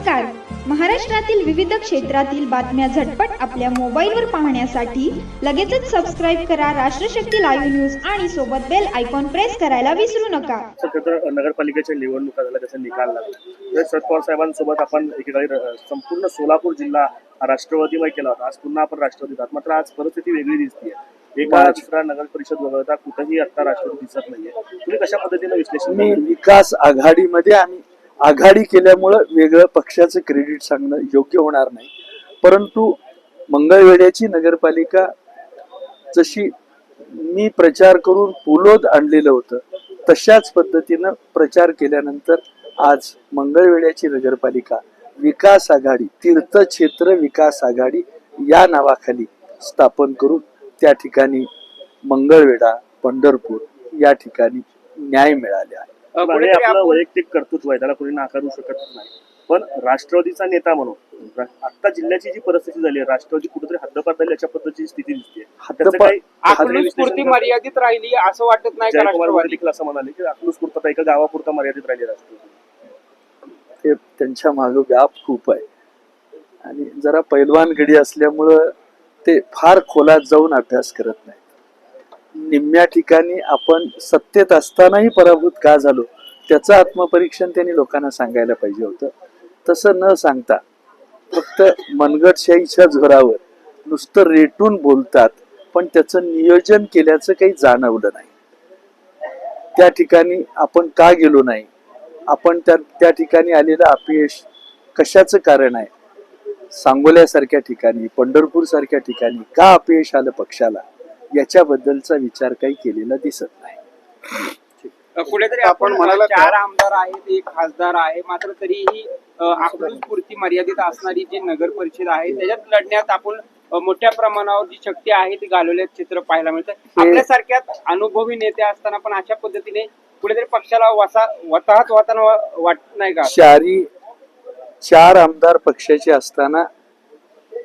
नमस्कार. महाराष्ट्रातील विविध क्षेत्रातील बातम्या झटपट आपल्या मोबाईलवर पाहण्यासाठी लगेचच सबस्क्राईब करा राष्ट्रशक्ती लाईव्ह न्यूज आणि सोबत बेल आयकॉन प्रेस करायला विसरू नका. नगरपालिकेच्या निवडणुका झाल्या, त्याचा निकाल लागला. शरद पवार साहेबांसोबत आपण एकेकाळी संपूर्ण सोलापूर जिल्हा राष्ट्रवादीमय केला होता. आज पुन्हा आपण राष्ट्रवादीत आहात, मात्र आज परिस्थिती वेगळी दिसते. एका दुसरा नगर परिषद वगळता कुठेही आता राष्ट्रवादी दिसत नाहीये. तुम्ही कशा पद्धतीने विश्लेषण? विकास आघाडीमध्ये आम्ही आघाडी केल्यामुळं वेगळं पक्षाचं क्रेडिट सांगणं योग्य होणार नाही. परंतु मंगळवेढ्याची नगरपालिका जशी मी प्रचार करून पुलोद आणलेलं होतं तशाच पद्धतीनं प्रचार केल्यानंतर आज मंगळवेढ्याची नगरपालिका विकास आघाडी, तीर्थक्षेत्र विकास आघाडी या नावाखाली स्थापन करून त्या ठिकाणी मंगळवेढा, पंढरपूर या ठिकाणी न्याय मिळाले आहे. आपलं वैयक्तिक कर्तृत्व आहे, त्याला कोणी नाकारू शकत नाही. पण राष्ट्रवादीचा नेता म्हणून आता जिल्ह्याची जी परिस्थिती झाली आहे, राष्ट्रवादी कुठेतरी हद्दपार झाली अशा पद्धतीची स्थिती दिसते. स्फूर्ती मर्यादित राहिली असं वाटत नाही का? राष्ट्रवादी देखील असं म्हणाले की स्फूर्ती एका गावापुरता मर्यादित राहिली राष्ट्रवादी. ते त्यांच्या मागे व्याप खूप आहे आणि जरा पैलवान गडी असल्यामुळं ते फार खोलात जाऊन अभ्यास करत नाही. निम्म्या ठिकाणी आपण सत्तेत असतानाही पराभूत का झालो त्याचं आत्मपरीक्षण त्यांनी लोकांना सांगायला पाहिजे होतं. तसं न सांगता फक्त मनगटशाहीच्या जोरावर नुसतं रेटून बोलतात, पण त्याचं नियोजन केल्याचं काही जाणवलं नाही. त्या ठिकाणी आपण का गेलो नाही, आपण त्या ठिकाणी आलेलं अपयश कशाचं कारण आहे, सांगोल्यासारख्या ठिकाणी, पंढरपूर सारख्या ठिकाणी का अपयश आलं पक्षाला, याच्याबद्दलचा विचार काही केलेला दिसत नाही. कुठेतरी आपण म्हणाला 4 आमदार आहेत, 1 खासदार आहे, मात्र तरीही आपली स्फूर्ती मर्यादित असणारी जी नगर परिषद आहे त्याच्यात लढण्यात आपण मोठ्या प्रमाणावर जी शक्ती आहे ती घालवल्याचं चित्र पाहायला मिळतं. आपल्यासारख्या अनुभवी नेते असताना पण अशा पद्धतीने कुठेतरी पक्षाला वताहत होताना वाटत नाही का? 4 आमदार पक्षाचे असताना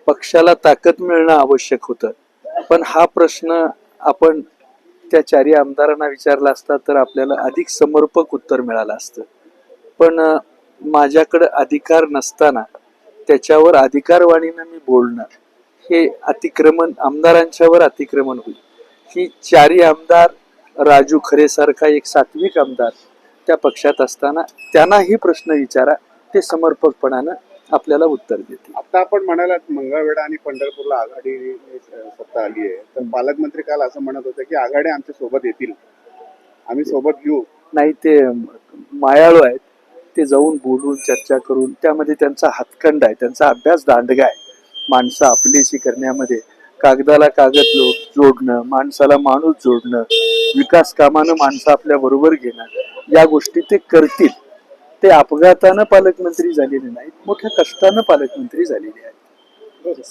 पक्षाला ताकद मिळणं आवश्यक होतं. पण हा प्रश्न आपण त्या 4 आमदारांना विचारला असता तर आपल्याला अधिक समर्पक उत्तर मिळालं असतं. पण माझ्याकडे अधिकार नसताना त्याच्यावर अधिकारवाणीनं मी बोलणं हे अतिक्रमण, आमदारांच्यावर अतिक्रमण होईल. ही 4 आमदार, राजू खरे सारखा एक सात्विक आमदार त्या पक्षात असताना त्यांना ही प्रश्न विचारा, ते समर्पकपणानं आपल्याला उत्तर देतील. आता आपण म्हणालात मंगळवेढा आणि पंढरपूरला आघाडी सत्ता आली आहे, तर पालकमंत्री काल असं म्हणत होते की आघाड्या आमच्या सोबत येतील, आम्ही सोबत घेऊ. नाही, ते मायाळू आहेत, ते जाऊन बोलून चर्चा करून त्यामध्ये त्यांचा हातखंड आहे, त्यांचा अभ्यास दांडगा आहे. माणसं आपलीशी करण्यामध्ये कागदाला कागद जोडणं, माणसाला माणूस जोडणं, विकास कामानं माणसं आपल्या बरोबर घेणं, या गोष्टी ते करतील. ते अपघातानं पालकमंत्री झालेले नाहीत, मोठ्या कष्टानं पालकमंत्री झालेले आहेत.